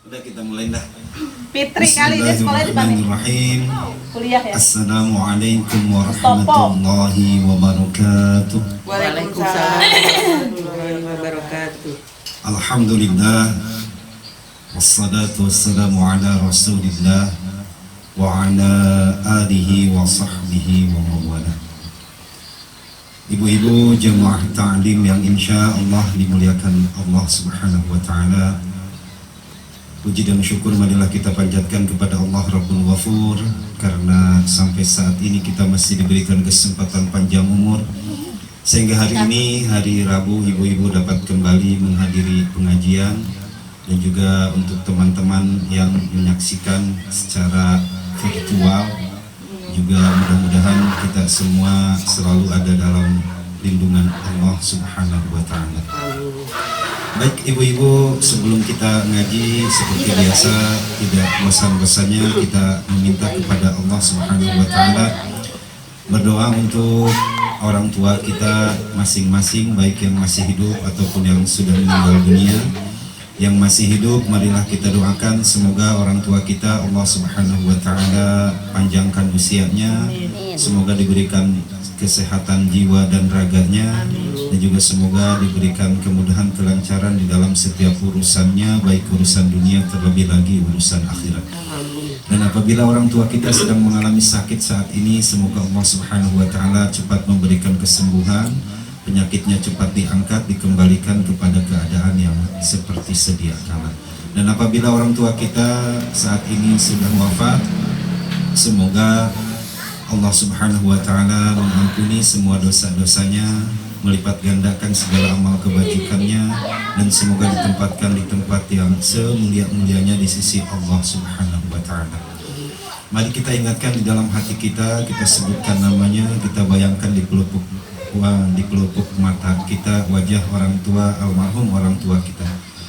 Udah kita mulai dah. Fitri kali ini sekolah di mana? Bismillahirrahmanirrahim. Kuliah ya? Assalamualaikum warahmatullahi wabarakatuh. Waalaikumsalam warahmatullahi wabarakatuh. Alhamdulillah. Wassalatu wassalamu ala rasulillah wa ala alihi wa sahbihi wa mawala. Ibu-ibu jemaah ta'lim yang insya Allah dimuliakan Allah subhanahu wa ta'ala, puji dan syukur marilah kita panjatkan kepada Allah Rabbul Ghafur, karena sampai saat ini kita masih diberikan kesempatan panjang umur sehingga hari ini, hari Rabu, ibu-ibu dapat kembali menghadiri pengajian, dan juga untuk teman-teman yang menyaksikan secara virtual juga mudah-mudahan kita semua selalu ada dalam lindungan Allah subhanahu wa ta'ala. Baik ibu-ibu, sebelum kita ngaji seperti biasa, tidak bosan-bosannya kita meminta kepada Allah subhanahu wa ta'ala, berdoa untuk orang tua kita masing-masing, baik yang masih hidup ataupun yang sudah meninggal dunia. Yang masih hidup, marilah kita doakan semoga orang tua kita Allah subhanahu wa ta'ala panjangkan usianya, semoga diberikan kesehatan jiwa dan raganya, dan juga semoga diberikan kemudahan kelancaran di dalam setiap urusannya, baik urusan dunia terlebih lagi urusan akhirat. Dan apabila orang tua kita sedang mengalami sakit saat ini, semoga Allah subhanahu wa ta'ala cepat memberikan kesembuhan, penyakitnya cepat diangkat, dikembalikan kepada keadaan yang seperti sedia kala. Dan apabila orang tua kita saat ini sudah wafat, semoga Allah subhanahu wa ta'ala mengampuni semua dosa-dosanya, melipat gandakan segala amal kebajikannya, dan semoga ditempatkan di tempat yang semulia-mulianya di sisi Allah subhanahu wa ta'ala. Mari kita ingatkan di dalam hati kita, kita sebutkan namanya, kita bayangkan di pelupuk mata kita wajah orang tua almarhum orang tua kita.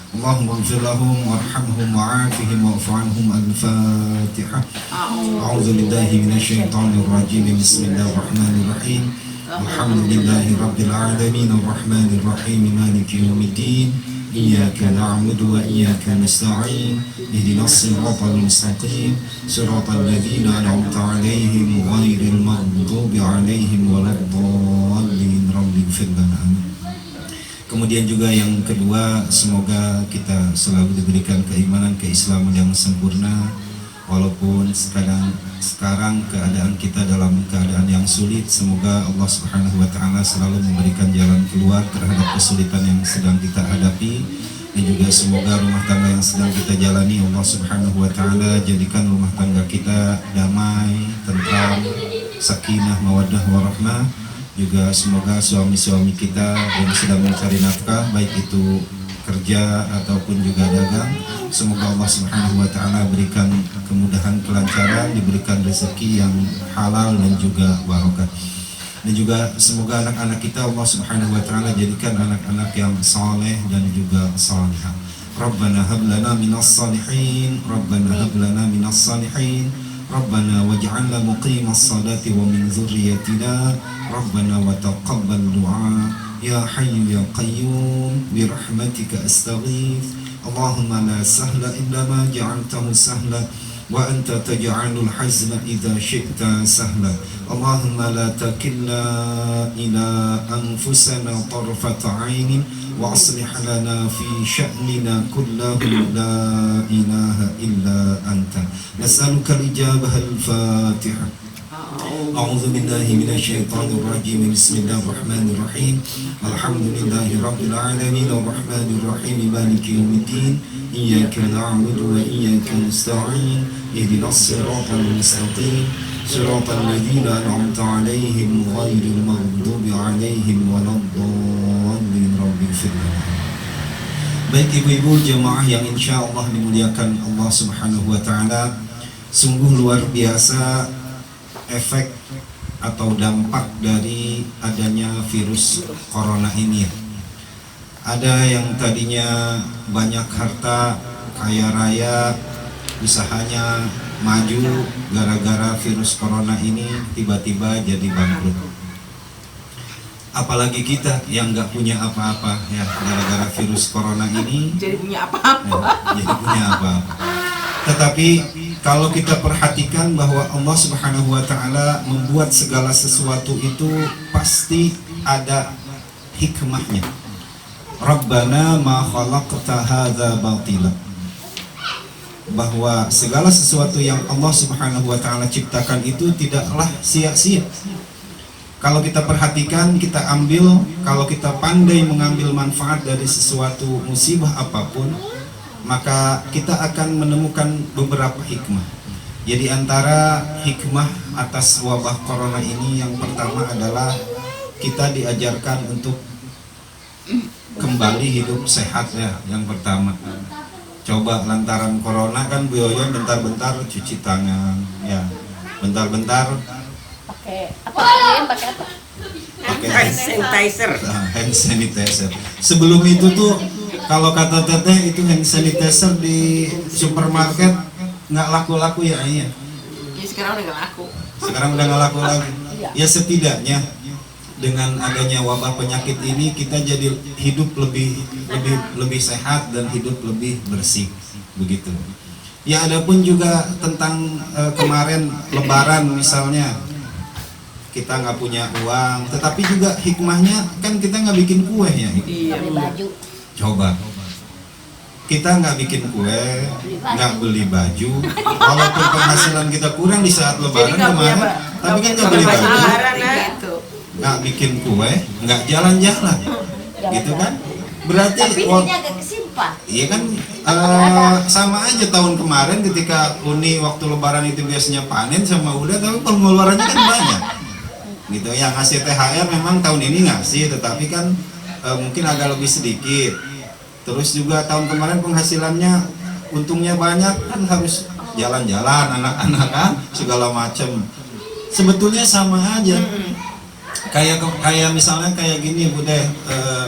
Allahumma ighfir lahum warhamhum wa'afihim wa'fu anhum. Al-Fatihah. A'udzu billahi minasyaitonir rajim. Bismillahirrahmanirrahim. Alhamdulillahi rabbil alamin arrahmanir rahim maliki yaumiddin. Iyyaka na'budu wa iyyaka nasta'in. Ihdinas siratal mustaqim. Siratal ladzina an'amta 'alaihim ghairil maghdubi 'alaihim waladdallin. Rabbighfir lana. Kemudian juga yang kedua, semoga kita selalu diberikan keimanan, keislaman yang sempurna, walaupun sekarang keadaan kita dalam keadaan yang sulit. Semoga Allah subhanahu wa ta'ala selalu memberikan jalan keluar terhadap kesulitan yang sedang kita hadapi, dan juga semoga rumah tangga yang sedang kita jalani Allah subhanahu wa ta'ala jadikan rumah tangga kita damai, tentram, sakinah, mawaddah, warahmah. Juga semoga suami-suami kita yang sedang mencari nafkah, baik itu kerja ataupun juga dagang, semoga Allah subhanahu wa ta'ala berikan kemudahan, kelancaran, diberikan rezeki yang halal dan juga barokah. Dan juga semoga anak-anak kita Allah subhanahu wa ta'ala jadikan anak-anak yang saleh dan juga salihah. Rabbana hab lana minas salihin, Rabbana hab lana minas salihin, Rabbana waj'alna muqimas salati wa min dzurriyyatina, Rabbana wa taqabbal du'a. Ya Hayyu Ya Qayyum birahmatika astaghith. Allahumma la sahla illa ma ja'altahu sahla wa anta taj'alul hazna idza syi'ta sahla. Allahumma la takilna ila anfusana tarfata 'ainin wa aslih lana fi sya'nina kullahu la ilaha illa anta. Nas'aluka al-ijabah al-Fatihah. A'udzu billahi minasyaitonir rajim. Bismillahirrahmanirrahim. Alhamdulillahi rabbil alamin arrahmanir rahim maliki yaumiddin. Iyyaka na'budu wa iyyaka nasta'in. Ihdinas siratal mustaqim. Siratal ladzina an'amta 'alaihim ghairil maghdubi 'alaihim waladdallin. Rabbighfir lana. Baik ibu-ibu jemaah yang insya Allah dimuliakan Allah subhanahu wa ta'ala, sungguh luar biasa efek atau dampak dari adanya virus corona ini. Ada yang tadinya banyak harta, kaya raya, usahanya maju, gara-gara virus corona ini tiba-tiba jadi bangkrut. apalagi kita yang nggak punya apa-apa ya, gara-gara virus corona ini Jadi punya apa-apa. jadi punya apa-apa. Tetapi kalau kita perhatikan bahwa Allah Subhanahu wa taala membuat segala sesuatu itu pasti ada hikmahnya. Rabbana ma khalaqta hadza batila. Bahwa segala sesuatu yang Allah Subhanahu wa taala ciptakan itu tidaklah sia-sia. Kalau kita perhatikan, kita ambil, kalau kita pandai mengambil manfaat dari sesuatu musibah apapun, maka kita akan menemukan beberapa hikmah. Jadi antara hikmah atas wabah corona ini yang pertama adalah kita diajarkan untuk kembali hidup sehat ya, yang pertama. Coba lantaran corona kan Bu Yoyon bentar-bentar cuci tangan ya, bentar-bentar Pakai apa? Kalian pakai apa? pakai Hand sanitizer. hand sanitizer. Sebelum itu tuh kalau kata Teteh itu hand sanitizer di supermarket nggak laku-laku ya iya. Ya sekarang udah gak laku. Sekarang udah nggak laku lagi. Ya setidaknya dengan adanya wabah penyakit ini kita jadi hidup lebih sehat dan hidup lebih bersih begitu. Ya adapun juga tentang kemarin Lebaran misalnya kita nggak punya uang, tetapi juga hikmahnya kan kita nggak bikin kue ya. Iya. Beli baju. Coba kita nggak bikin kue, nggak beli baju, walaupun penghasilan kita kurang di saat Lebaran Jadi nggak punya kemarin, tapi kan nggak beli baju, Lebaran, Gitu. nggak bikin kue, nggak jalan-jalan, gitu kan? Berarti Tapi ini agak kesimpan. iya kan sama aja tahun kemarin ketika Uni waktu Lebaran itu biasanya panen sama udah, tapi pengeluarannya kan banyak, gitu. Yang ngasih THR memang tahun ini ngasih, tetapi kan mungkin agak lebih sedikit. Terus juga tahun kemarin penghasilannya untungnya banyak, kan harus jalan-jalan anak-anak kan segala macam. Sebetulnya sama aja. Kayak misalnya kayak gini Bu Deh,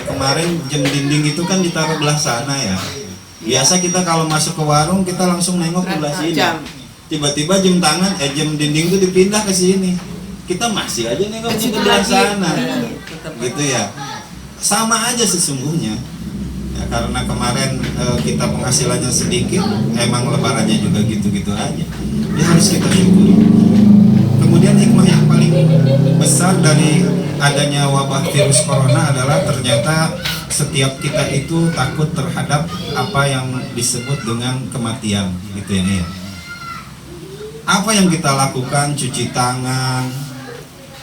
kemarin jam dinding itu kan ditaruh belah sana ya. Biasa kita kalau masuk ke warung kita langsung nengok ke belah sini. Tiba-tiba jam tangan jam dinding itu dipindah ke sini. Kita masih aja nengok ke belah sana. Gitu ya. Sama aja sesungguhnya. Ya, karena kemarin kita penghasilannya sedikit, emang lebarannya juga gitu-gitu aja. Ya harus kita syukuri. Kemudian hikmah yang paling besar dari adanya wabah virus corona adalah ternyata setiap kita itu takut terhadap apa yang disebut dengan kematian, gitu ya. Apa yang kita lakukan, cuci tangan,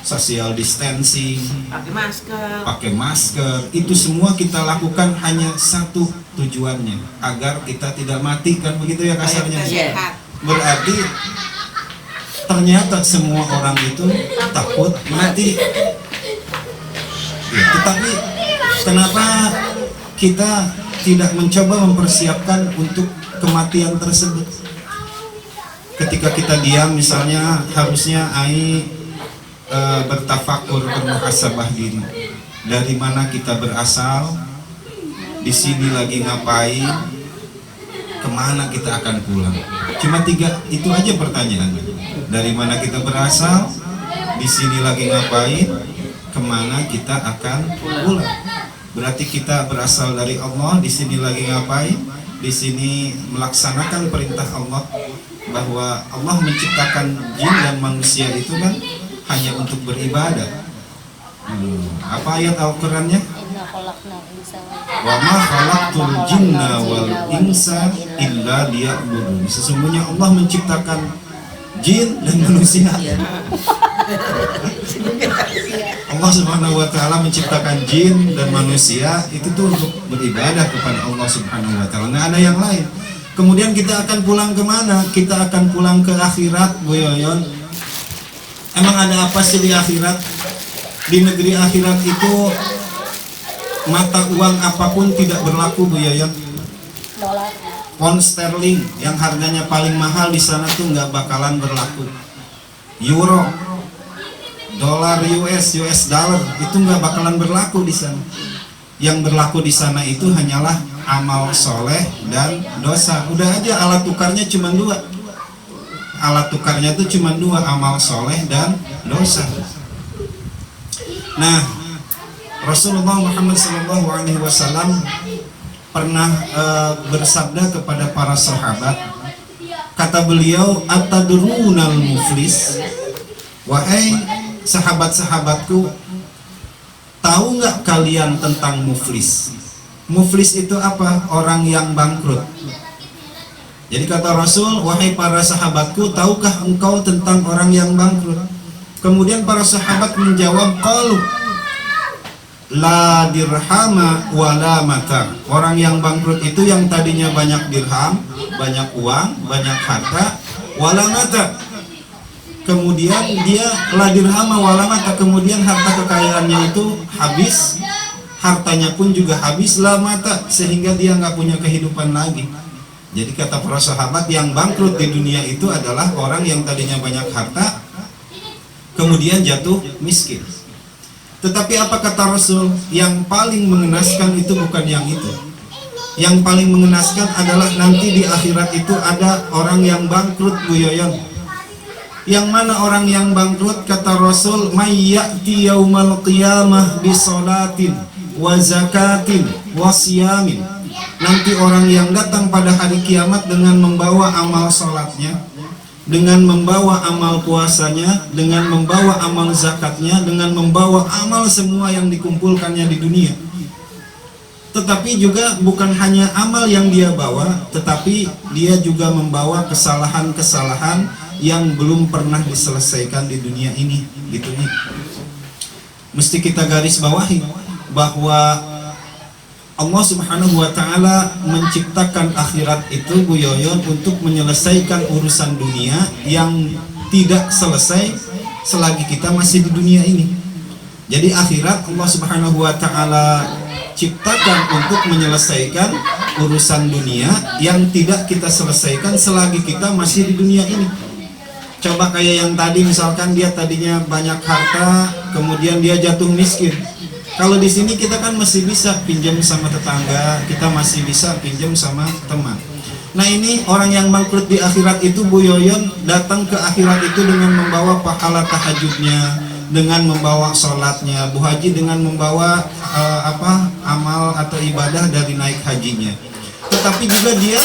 social distancing, pakai masker, itu semua kita lakukan hanya satu tujuannya, agar kita tidak mati, kan begitu ya kasarnya. Berarti ternyata semua orang itu takut mati. Ya, tetapi kenapa kita tidak mencoba mempersiapkan untuk kematian tersebut? Ketika kita diam misalnya, harusnya bertafakur, bermuhasabah diri. Dari mana kita berasal? Di sini lagi ngapain? Kemana kita akan pulang? Cuma 3 itu aja pertanyaannya. Dari mana kita berasal? Di sini lagi ngapain? Kemana kita akan pulang? Berarti kita berasal dari Allah. Di sini lagi ngapain? Di sini melaksanakan perintah Allah, bahwa Allah menciptakan jin dan manusia itu kan hanya untuk beribadah. Apa ayat Al-Qur'annya? Wa ma khalaqtul jinna wal insa illa liya'budun. Sesungguhnya Allah menciptakan jin dan manusia. Allah Subhanahu wa taala menciptakan jin dan manusia itu tuh untuk beribadah kepada Allah Subhanahu wa taala. Nggak ada yang lain. Kemudian kita akan pulang kemana? Kita akan pulang ke akhirat, Bu Yoyon. Emang ada apa sih di akhirat? Di negeri akhirat itu mata uang apapun tidak berlaku, Bu Yoyon. Dolar. Pound sterling yang harganya paling mahal di sana tuh nggak bakalan berlaku. Euro, dolar US dollar itu nggak bakalan berlaku di sana. Yang berlaku di sana itu hanyalah amal soleh dan dosa. Udah aja alat tukarnya cuma 2. Alat tukarnya itu cuma 2, amal soleh dan dosa. Nah, Rasulullah Muhammad SAW pernah bersabda kepada para sahabat, kata beliau, atadrunal muflis, wahai sahabat-sahabatku, tahu nggak kalian tentang muflis? Muflis itu apa? Orang yang bangkrut. Jadi kata Rasul, wahai para sahabatku, tahukah engkau tentang orang yang bangkrut? Kemudian para sahabat menjawab, qalu la dirhama wala mata. Orang yang bangkrut itu yang tadinya banyak dirham, banyak uang, banyak harta, wala mata. Kemudian dia la dirhama wala mata, kemudian harta kekayaannya itu habis, hartanya pun juga habis, la mata, sehingga dia nggak punya kehidupan lagi. Jadi kata para sahabat, yang bangkrut di dunia itu adalah orang yang tadinya banyak harta, kemudian jatuh miskin. Tetapi apa kata Rasul? Yang paling mengenaskan itu bukan yang itu. Yang paling mengenaskan adalah nanti di akhirat itu ada orang yang bangkrut, Bu Yoyon. Yang mana orang yang bangkrut? Kata Rasul, may ya'ti yaumal qiyamah bisolatin wa zakatin wa siyamin. Nanti orang yang datang pada hari kiamat dengan membawa amal salatnya, dengan membawa amal puasanya, dengan membawa amal zakatnya, dengan membawa amal semua yang dikumpulkannya di dunia. Tetapi juga bukan hanya amal yang dia bawa, tetapi dia juga membawa kesalahan-kesalahan yang belum pernah diselesaikan di dunia ini, gitu nih. Mesti kita garis bawahi bahwa Allah Subhanahu wa Ta'ala menciptakan akhirat itu, Bu Yoyon, untuk menyelesaikan urusan dunia yang tidak selesai selagi kita masih di dunia ini. Jadi akhirat Allah Subhanahu wa Ta'ala ciptakan untuk menyelesaikan urusan dunia yang tidak kita selesaikan selagi kita masih di dunia ini. Coba kayak yang tadi, misalkan dia tadinya banyak harta, kemudian dia jatuh miskin. Kalau di sini kita kan masih bisa pinjam sama tetangga, kita masih bisa pinjam sama teman. Nah ini orang yang bangkrut di akhirat itu, Bu Yoyon, datang ke akhirat itu dengan membawa pahala tahajudnya, dengan membawa sholatnya, Bu Haji dengan membawa amal atau ibadah dari naik hajinya. Tetapi juga dia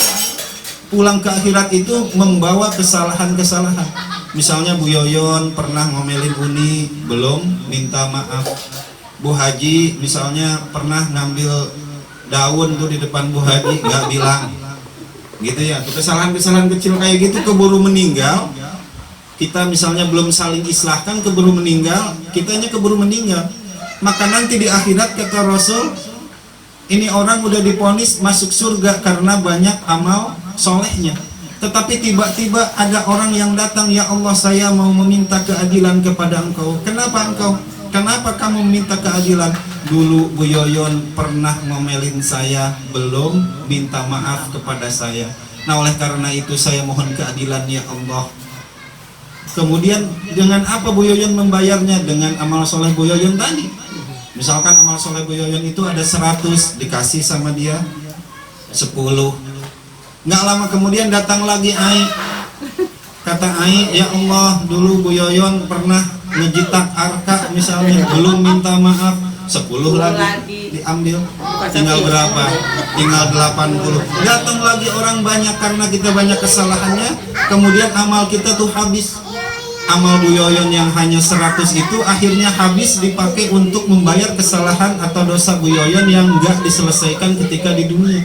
pulang ke akhirat itu membawa kesalahan-kesalahan. Misalnya Bu Yoyon pernah ngomelin Uni, belum minta maaf. Bu Haji misalnya pernah ngambil daun tuh di depan Bu Haji, nggak bilang, gitu ya. Tuh kesalahan-kesalahan kecil kayak gitu keburu meninggal. Kita misalnya belum saling islahkan, keburu meninggal, kitanya keburu meninggal. Maka nanti di akhirat kata Rasul, ini orang udah divonis masuk surga karena banyak amal solehnya. Tetapi tiba-tiba ada orang yang datang, ya Allah, saya mau meminta keadilan kepada engkau. Kenapa engkau? Kenapa kamu minta keadilan? Dulu Bu Yoyon pernah ngomelin saya, belum minta maaf kepada saya. Nah oleh karena itu saya mohon keadilan ya Allah. Kemudian dengan apa Bu Yoyon membayarnya? Dengan amal soleh Bu Yoyon tadi. Misalkan amal soleh Bu Yoyon itu ada 100, dikasih sama dia 10. Nggak lama kemudian datang lagi Ai. Kata Ai, ya Allah, dulu Bu Yoyon pernah ngejitak arka misalnya, belum minta maaf, 10 lagi diambil. Tinggal berapa? Tinggal 80. Datang lagi orang banyak karena kita banyak kesalahannya, kemudian amal kita tuh habis. Amal Bu Yoyon yang hanya 100 itu akhirnya habis dipakai untuk membayar kesalahan atau dosa Bu Yoyon yang enggak diselesaikan ketika di dunia.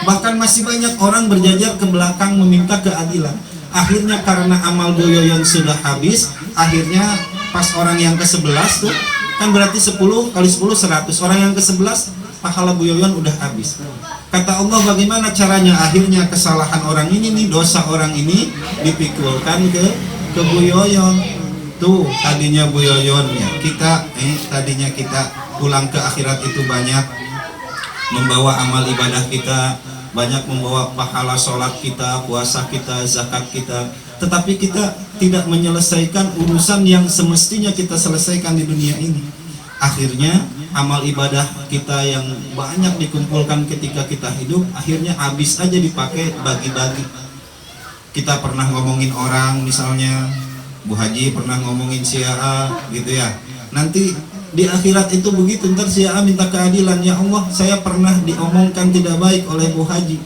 Bahkan masih banyak orang berjajar ke belakang meminta keadilan. Akhirnya karena amal Bu Yoyon sudah habis, akhirnya pas orang yang ke-11 tuh, kan berarti 10 kali 10 100. Orang yang ke-11 pahala Bu Yoyon udah habis. Kata Allah, bagaimana caranya? Akhirnya kesalahan orang ini nih, dosa orang ini dipikulkan ke Bu Yoyon. Tuh tadinya Bu Yoyon ya, tadinya kita pulang ke akhirat itu banyak membawa amal ibadah kita, banyak membawa pahala sholat kita, puasa kita, zakat kita, tetapi kita tidak menyelesaikan urusan yang semestinya kita selesaikan di dunia ini. Akhirnya amal ibadah kita yang banyak dikumpulkan ketika kita hidup, akhirnya habis aja dipakai bagi-bagi. Kita pernah ngomongin orang, misalnya Bu Haji pernah ngomongin si A gitu ya. Nanti di akhirat itu begitu, ntar si A minta keadilan, ya Allah saya pernah diomongkan tidak baik oleh Bu Haji,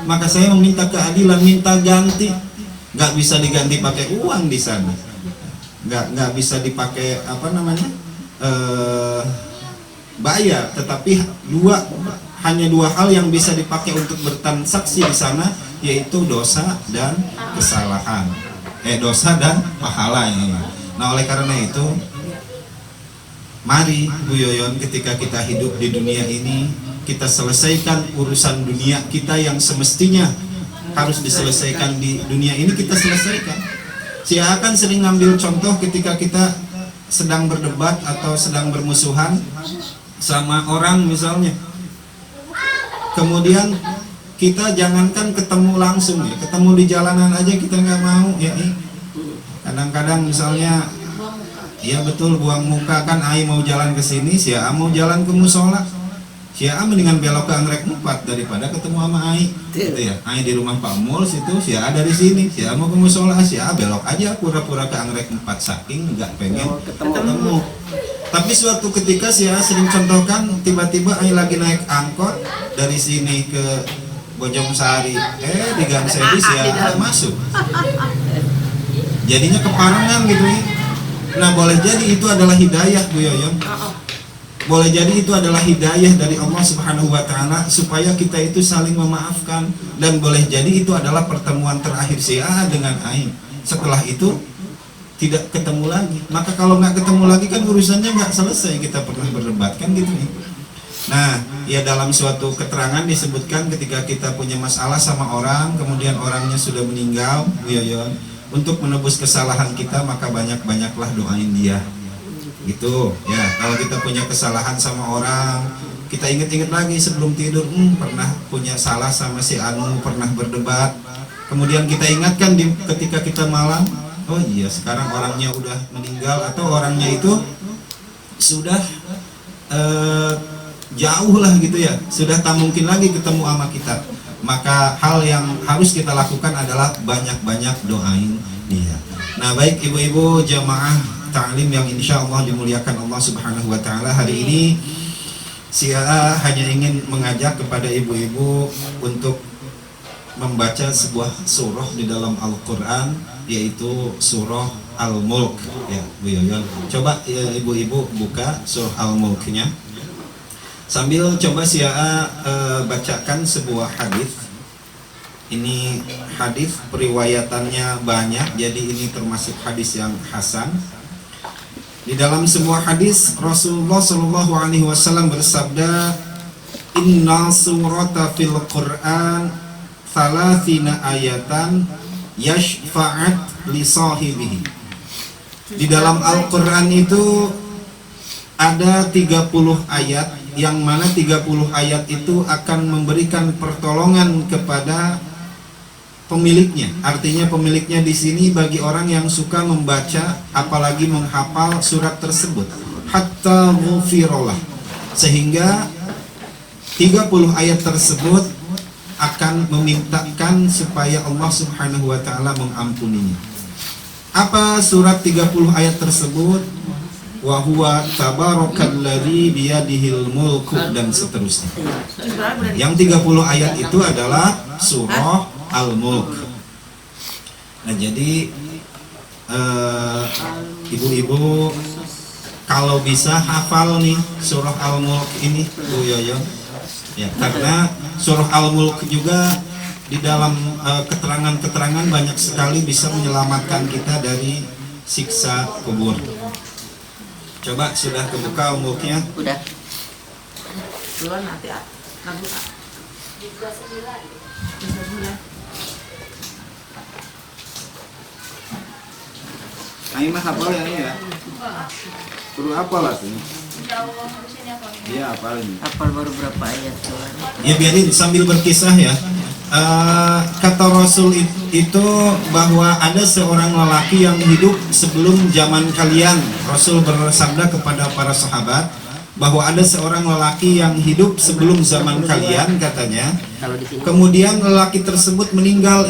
maka saya meminta keadilan, minta ganti. Nggak bisa diganti pakai uang di sana, nggak bisa dipakai apa namanya bayar, tetapi hanya dua hal yang bisa dipakai untuk bertransaksi di sana, yaitu dosa dan kesalahan, dosa dan pahala ya. Nah oleh karena itu, mari Bu Yoyon, ketika kita hidup di dunia ini, kita selesaikan urusan dunia kita yang semestinya harus diselesaikan di dunia ini, kita selesaikan. Saya akan sering ngambil contoh ketika kita sedang berdebat atau sedang bermusuhan sama orang misalnya, kemudian kita jangankan ketemu langsung ya, ketemu di jalanan aja kita nggak mau ya. Kadang-kadang misalnya, iya betul, buang muka kan, ai mau jalan ke sini, si A mau jalan ke musola, si A mendingan belok ke Anggrek 4 daripada ketemu sama ai, gitu ya. Ai di rumah Pak Mul situ, si A dari sini, si A mau ke musola, si A belok aja pura-pura ke Anggrek 4 saking nggak pengen ketemu. Tapi suatu ketika si A sering contohkan, tiba-tiba ai lagi naik angkot dari sini ke Bojongsari, di Gang Sedi si A masuk. Jadinya keparangan gitu ya. Nah boleh jadi itu adalah hidayah Bu Yoyon, boleh jadi itu adalah hidayah dari Allah Subhanahu wa Ta'ala supaya kita itu saling memaafkan, dan boleh jadi itu adalah pertemuan terakhir si A dengan Ain. Setelah itu tidak ketemu lagi. Maka kalau nggak ketemu lagi kan urusannya nggak selesai, kita pernah berdebat kan gitu nih. Nah ya, dalam suatu keterangan disebutkan ketika kita punya masalah sama orang, kemudian orangnya sudah meninggal Bu Yoyon, untuk menebus kesalahan kita maka banyak-banyaklah doain dia gitu ya. Kalau kita punya kesalahan sama orang, kita ingat-ingat lagi sebelum tidur, pernah punya salah sama si Anu, pernah berdebat, kemudian kita ingatkan ketika kita malam, oh iya sekarang orangnya udah meninggal atau orangnya itu sudah jauh lah gitu ya, sudah tak mungkin lagi ketemu sama kita. Maka hal yang harus kita lakukan adalah banyak-banyak doain dia. Nah baik ibu-ibu jamaah ta'lim yang insya Allah dimuliakan Allah Subhanahu wa Ta'ala, hari ini saya hanya ingin mengajak kepada ibu-ibu untuk membaca sebuah surah di dalam Al-Quran, yaitu surah Al-Mulk ya Bu Yoyon. Coba ya, ibu-ibu buka surah Al-Mulknya, sambil coba saya bacakan sebuah hadis. Ini hadis periwayatannya banyak, jadi ini termasuk hadis yang hasan. Di dalam sebuah hadis Rasulullah Shallallahu Alaihi Wasallam bersabda, Inna surata fil Quran thalathina ayatan yashfa'at li sahibihi. Di dalam Al-Quran itu ada 30 ayat, yang mana 30 ayat itu akan memberikan pertolongan kepada pemiliknya. Artinya pemiliknya di sini bagi orang yang suka membaca apalagi menghafal surat tersebut, hatta ghufirallah, sehingga 30 ayat tersebut akan memintakan supaya Allah Subhanahu wa Ta'ala mengampuninya. Apa surat 30 ayat tersebut? Wa huwa tabarakalladzi biyadihil mulku, dan seterusnya. Yang 30 ayat itu adalah surah Al-Mulk. Nah jadi ibu-ibu kalau bisa hafal nih surah Al-Mulk ini Bu Yoyon ya, karena surah Al-Mulk juga di dalam keterangan-keterangan banyak sekali bisa menyelamatkan kita dari siksa kubur. Coba sudah kebuka Al-Mulknya? Udah. Keluar nanti lagu Ayo mah hafal ya ini ya. Suruh apa lah tuh? Iya hafalin. Hafal baru berapa ayat tuan? Ya biarin sambil berkisah ya. Kata Rasul itu bahwa ada seorang lelaki yang hidup sebelum zaman kalian. Rasul bersabda kepada para sahabat bahwa ada seorang lelaki yang hidup sebelum zaman kalian, katanya. Kemudian lelaki tersebut meninggal,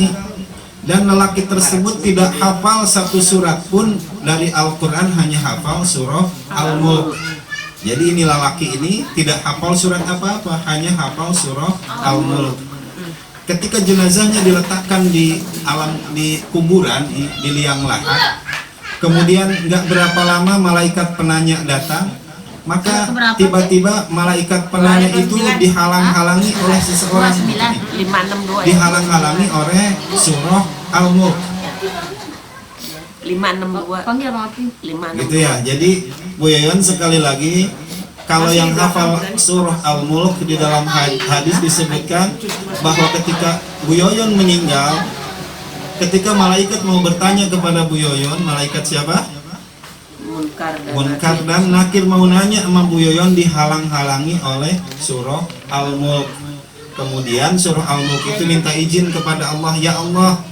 dan lelaki tersebut tidak hafal satu surat pun dari Al-Quran, hanya hafal surah Al-Mulk. Jadi ini lelaki ini tidak hafal surat apa-apa, hanya hafal surah Al-Mulk. Ketika jenazahnya diletakkan di kuburan di liang lahat, kemudian nggak berapa lama malaikat penanya datang, maka tiba-tiba malaikat penanya itu dihalang-halangi oleh seseorang, dihalang-halangi oleh surah Al-Mulk. 562 Panggil Bang Api. 562 Gitu ya. Jadi Bu Yoyon sekali lagi, kalau yang hafal surah Al-Mulk di dalam hadis disebutkan bahwa ketika Bu Yoyon meninggal, ketika malaikat mau bertanya kepada Bu Yoyon, malaikat siapa? Munkar dan Nakir mau nanya sama Bu Yoyon, dihalang-halangi oleh surah Al-Mulk. Kemudian surah Al-Mulk itu minta izin kepada Allah, ya Allah,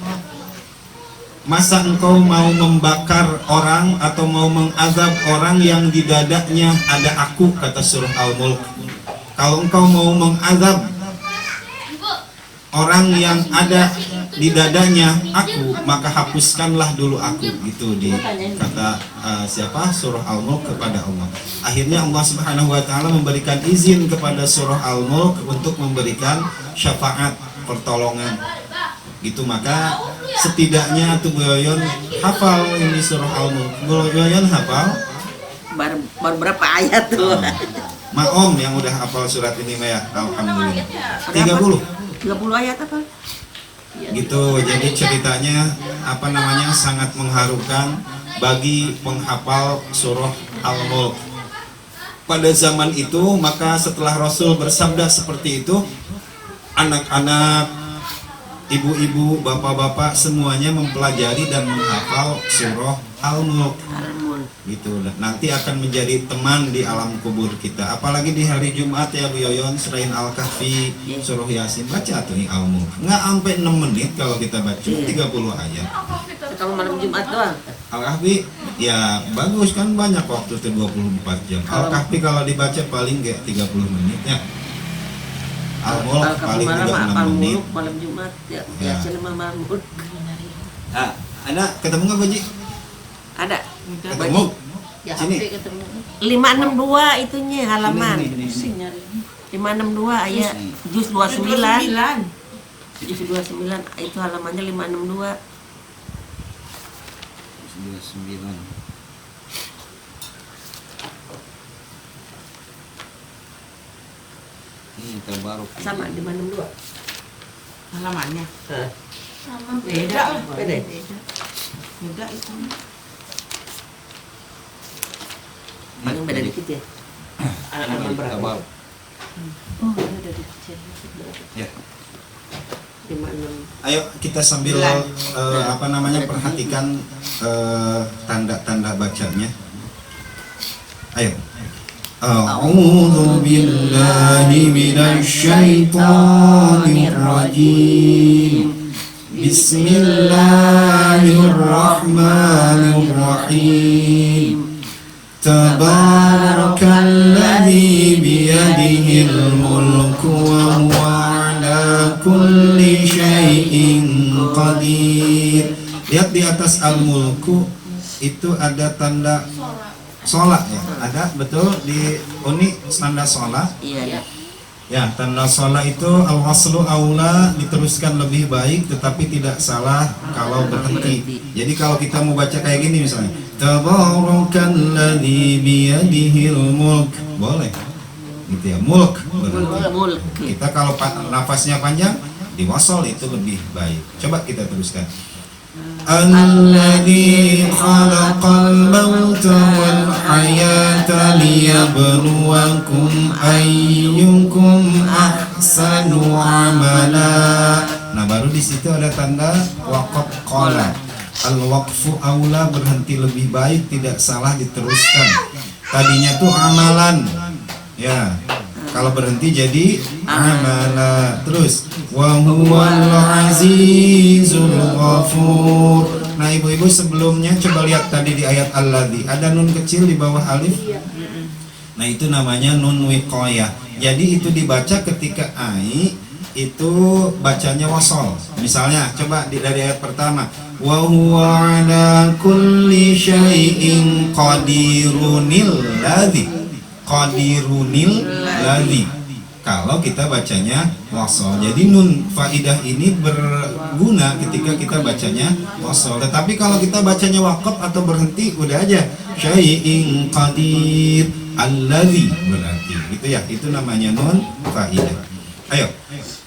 masa engkau mau membakar orang atau mau mengazab orang yang di dadanya ada aku, kata surah Al-Mulk. Kalau engkau mau mengazab orang yang ada di dadanya aku, maka hapuskanlah dulu aku. Itu di kata siapa? Surah Al-Mulk kepada Allah. Akhirnya Allah Subhanahu wa taala memberikan izin kepada surah Al-Mulk untuk memberikan syafaat, pertolongan. Gitu, maka setidaknya tuh Bu Yoyon hafal ini surah Al-Mulk. Bu Yoyon hafal baru berapa ayat tuh? Om yang udah hafal surat ini ya, alhamdulillah. 30 ayat apa? gitu. Jadi ceritanya sangat mengharukan bagi penghafal surah Al-Mulk pada zaman itu. Maka setelah Rasul bersabda seperti itu, anak-anak, ibu-ibu, bapak-bapak semuanya mempelajari dan menghafal surah Al-Mulk. Gitu. Nanti akan menjadi teman di alam kubur kita. Apalagi di hari Jumat ya Bu Yoyon, selain Al-Kahfi, surah Yasin, baca tuh nih Al-Mulk. Nggak sampai 6 menit kalau kita baca 30 ayat. Kalau malam Jumat doang. Al-Kahfi ya bagus kan, banyak waktu tuh 24 jam. Al-Kahfi kalau dibaca paling nggak 30 menit ya. Al-Mulk paling 36 menit. Malam Jumat ya. Biasa 5 malam. Nah, ada ketemu nggak Baji? Ada. Ketemu. Ya, Sini. Api ketemu. 562 itunya halaman. Ini. 562 ayat juz 29. Juz 29 itu halamannya 562. 29. Ini terbaru. Sama 562. Halamannya. Sama Beda lah. Beda. Beda itu. Paling beda dikit ya. Halaman berapa? Oh, ini udah dikecil. Ya. 56. Ayo kita sambil perhatikan tanda-tanda bacanya. Ayo. A'udzu billahi minasy syaithanir rajim. Bismillahirrahmanirrahim. Tabarakalladzi biyadihil mulku wa huwa ala kulli syai'in qadir. Lihat di atas Al-Mulku itu ada tanda sholat ya, ada betul di Uni tanda sholat. Iya. Ya, tanda sholat itu al-waslu aula, diteruskan lebih baik, tetapi tidak salah kalau berhenti. Jadi kalau kita mau baca kayak gini misalnya, Tabarakalladzi biyadihil mulk, boleh gitu ya, mulk berhenti. Kita kalau nafasnya panjang di wasol itu lebih baik. Coba kita teruskan. Alladzi khalaqal mauta wal hayata liyabluwakum ayyukum ahsanu amala. Nah, baru di situ ada tanda waqaf qala. Al-waqfu aula, berhenti lebih baik, tidak salah diteruskan. Tadinya tuh amalan. Ya. Kalau berhenti jadi amala. Terus wa huwal azizul ghafur. Nah, ibu-ibu sebelumnya coba lihat tadi di ayat alladzi ada nun kecil di bawah alif. Nah, itu namanya nun wiqayah. Jadi itu dibaca ketika ai itu bacanya wasol. Misalnya coba dari ayat pertama, wa huwa ala kulli syai'in qadirunil ladzi. qadirunil ladzi. Kalau kita bacanya wasol. Jadi nun faidah ini berguna ketika kita bacanya wasol. Tetapi kalau kita bacanya waqaf atau berhenti, udah aja syai'in qadir alladzi, berarti gitu ya. Itu namanya nun faidah. Ayo.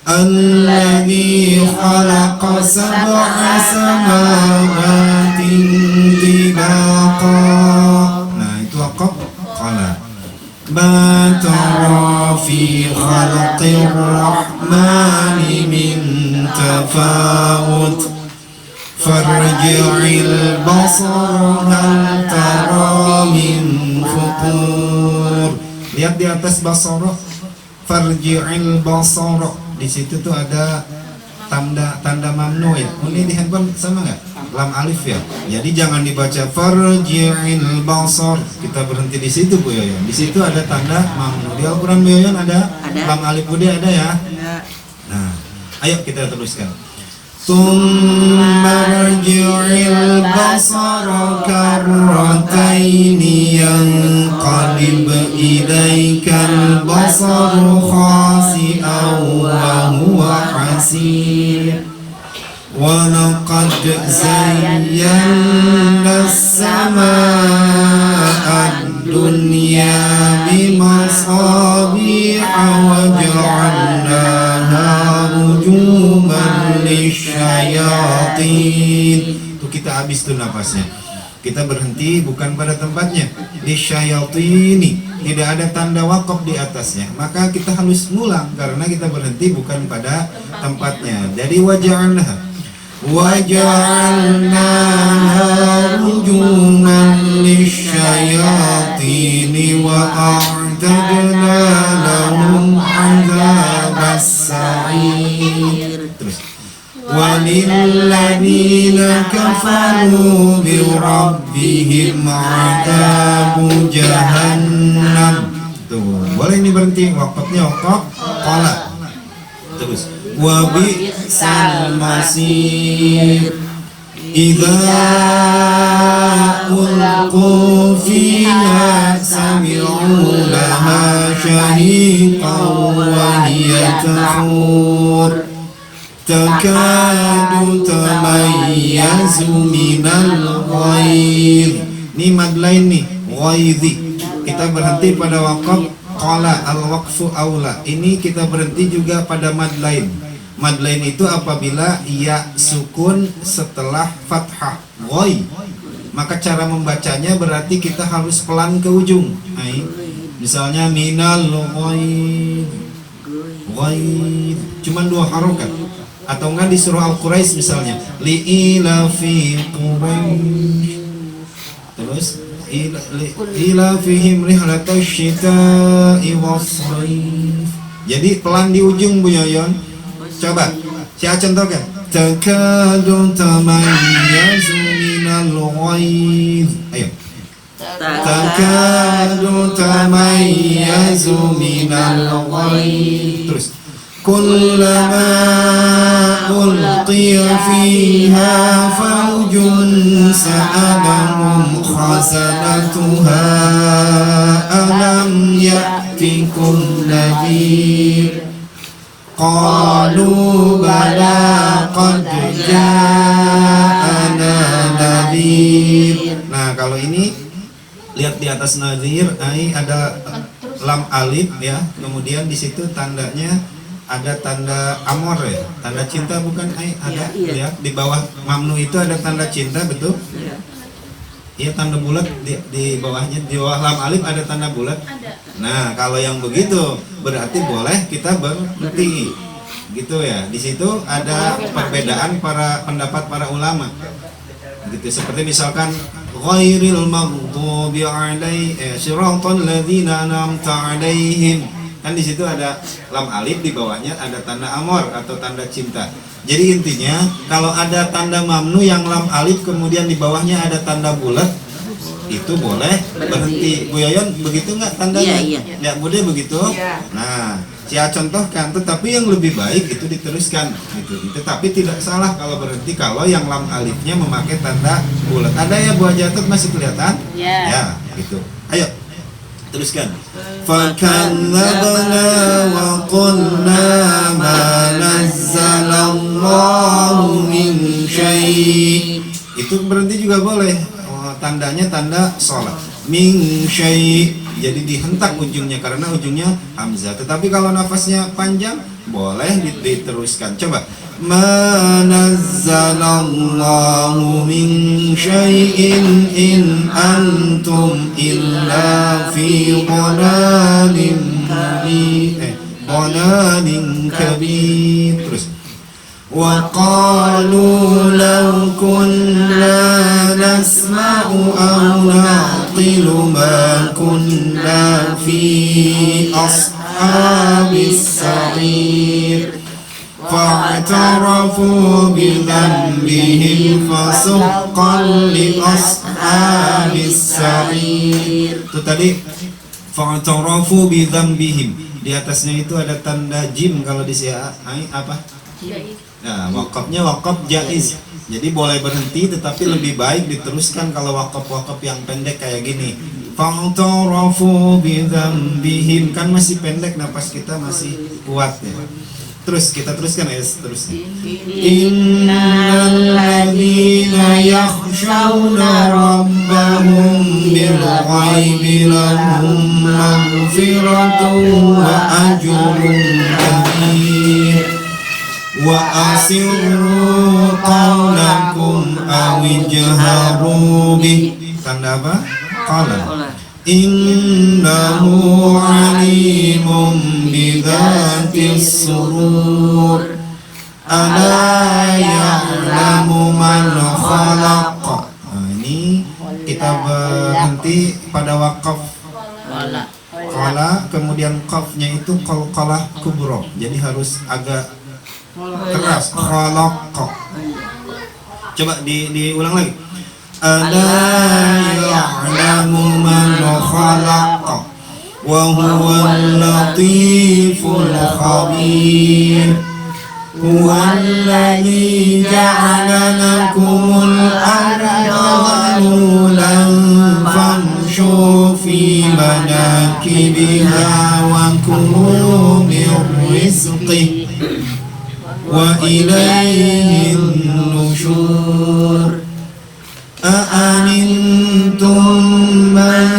Alladzi khalaqa sab'a samawatin tibaqa. Nah, itu waqaf qala. Ma tara fi khalqir rahmani min tafawut farji'il basar hal tara min futur. Lihat di atas basara, farji'il basara. Di situ tuh ada tanda mamnu ya. Ini di handphone sama nggak? Lam alif ya. Jadi jangan dibaca farji'il basar. Kita berhenti di situ Bu Yoyon. Di situ ada tanda mamnu. Di Al-Qur'an Bu Yoyon ada? Lam alif Budi ada ya? Nah, ayo kita teruskan. Tsumma rji'il basara karrataini yanqalib ilaikal basaru khasi'an wa huwa hasir. Wa laqad zayyana as-samaa'a ad-dunya bimasabiha wa ja'alnaha rujuman lisyayatin. Tuh kita habis tuh napasnya. Kita berhenti bukan pada tempatnya. Lisyayatini. Tidak ada tanda waqaf di atasnya. Maka kita harus ngulang karena kita berhenti bukan pada tempatnya. Jadi waja'alnaha rujuman lisyayatini wa a'tadna lahum 'adzabas sa'ir. Terus walilladzina kafaru bi rabbihim 'adzabu jahannam. Tuh, boleh ini berhenti waqafnya waqaf qala. Terus wa bi'sal masir idza ulqu fiha sami'u laha shahiqan wa hiya tafur takadu tamayyazu minal ghaidh. Ini mad lain nih, ghaidhi. Kita berhenti pada waqaf qala, al-waqfu aula. Ini kita berhenti juga pada mad lain. Mad lain itu apabila ya sukun setelah fathah ghoi. Maka cara membacanya berarti kita harus pelan ke ujung. Misalnya minal ghaid, ghaid, cuman 2 harokat. Atau enggak di surah Al-Quraisy misalnya li'ila fi quraish. Terus ila fihim rihlatash shita'i was-sayf. Jadi pelan di ujung Bu Yoyon. Coba, saya contohkan. Takadu tamayyazu minal ghaidh. Ayo. Takadu tamayyazu minal ghaidh. Terus. Kullama ulqiya fiha fawjun sa'alahum khazanatuha alam ya'tikum nadhir. Qalu bala qad ja'ana nadhir. Nah, kalau ini lihat di atas nadhir, ada lam alif ya. Kemudian di situ tandanya ada tanda amor ya, tanda cinta bukan? Ada ya. Di bawah mamnu itu ada tanda cinta, betul? Iya, tanda bulat di bawahnya, di bawah lam alif ada tanda bulat. Nah, kalau yang begitu berarti boleh kita berhenti, gitu ya. Di situ ada perbedaan pendapat para ulama, gitu. Seperti misalkan ghairil maghdubi alaihim siratal ladzina an'amta alaihim, kan di situ ada lam alif, di bawahnya ada tanda amor atau tanda cinta. Jadi intinya kalau ada tanda mamnu yang lam alif kemudian di bawahnya ada tanda bulat, itu boleh berhenti. Bu Yoyon begitu nggak tandanya? Iya. Ya Bude begitu. Iya. Nah, saya contohkan, tetapi yang lebih baik itu diteruskan gitu. Tetapi tidak salah kalau berhenti kalau yang lam alifnya memakai tanda bulat. Ada ya Bu Hajatut, masih kelihatan? Ya. Ya, gitu. Ayo teruskan. فكذبنا وقلنا ما نزل الله من شيء. Itu berhenti juga boleh. Tandanya tanda sholat. Min syai', jadi dihentak ujungnya karena ujungnya hamzah. Tetapi kalau nafasnya panjang boleh diteruskan. Coba. Ma nazzalallahu min syai'in in antum illa fi dhalalin kabir. Terus wa qalu law kunna nasma'u aw naqilu ma kunna fi ashabis sa'ir fa'tarafu bi dhanbihim fasuqqan li ashabis sa'ir. Itu tadi fa'tarafu bi dhanbihim. Di atasnya itu ada tanda jim kalau di sini apa? Nah, wakafnya wakaf jaiz. Jadi boleh berhenti tetapi lebih baik diteruskan kalau wakaf-wakaf yang pendek kayak gini. Fa'tarafu bi dhanbihim, kan masih pendek, napas kita masih kuat ya. Terus kita teruskan ya seterusnya. Innal ladzina yakhshawna rabbahum bil ghaibi lahum maghfiratun wa ajrun kabir. Wa asirru qawlakum aw ijharu bih. Tanda apa? Qala. Innahu alimun bidzatis surur. Ala ya'lamu man khalaq. Nah, ini kita berhenti pada wakaf qala, kemudian qafnya itu qalqalah kubra. Jadi harus agak keras. Khalaq. Coba diulang lagi. Ala ya'lamu man khalaq wa huwal latiful khabir. Huwallazi ja'ala lakumul arda dhalulan famshu fi manakibiha wa kulu min rizqihi wa ilayhin nusyur. Aamintum man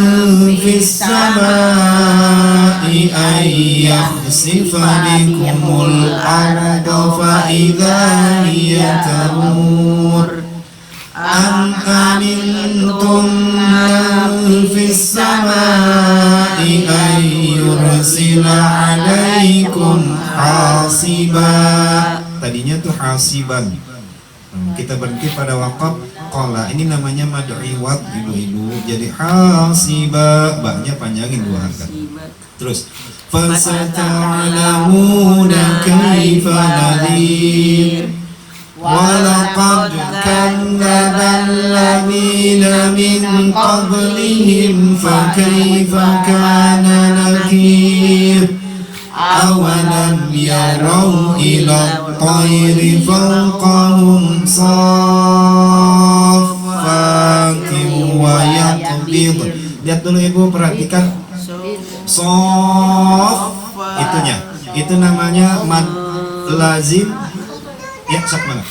fis samaa'i ay yakhsifa bikumul arda fa idza hiya tamur. Am amintum man fis samaa'i ay yursila 'alaikum hasiba. Tadinya tuh hasiban. Kita berhenti pada wakaf qala. Ini namanya mad iwad ilu. Jadi hasiba, ba-nya panjangin 2 harakat. Terus fasata'lamuna kaifa nadhir wa laqad kadzdzaba alladziina min qablihim fa kaifa kana nakir. Awalam yarau ila at-tayri fawqahum saffatin wa yaqbid. Lihat dulu Ibu, perhatikan sof itunya. Itu namanya mad lazim. Ya, sok mana?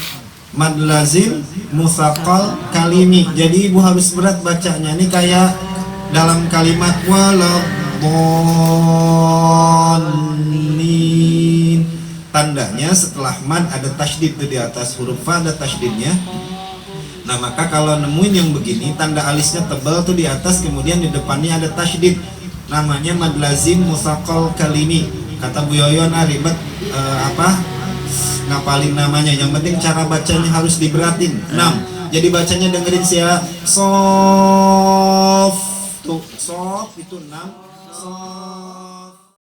Mad lazim musaqqal kalimi. Jadi Ibu harus berat bacanya. Ini kayak dalam kalimat walad-dallin. Tandanya setelah mad ada tasydid di atas huruf fa, ada tasydidnya. Nah, maka kalau nemuin yang begini, tanda alisnya tebal tuh di atas, kemudian di depannya ada tasydid. Namanya mad lazim musaqqal kalimi. Kata Bu Yoyon, ribet ngapalin namanya. Yang penting cara bacanya harus diberatin. 6. Jadi bacanya dengerin ya. Sof. Tuh, sof itu 6. Sof.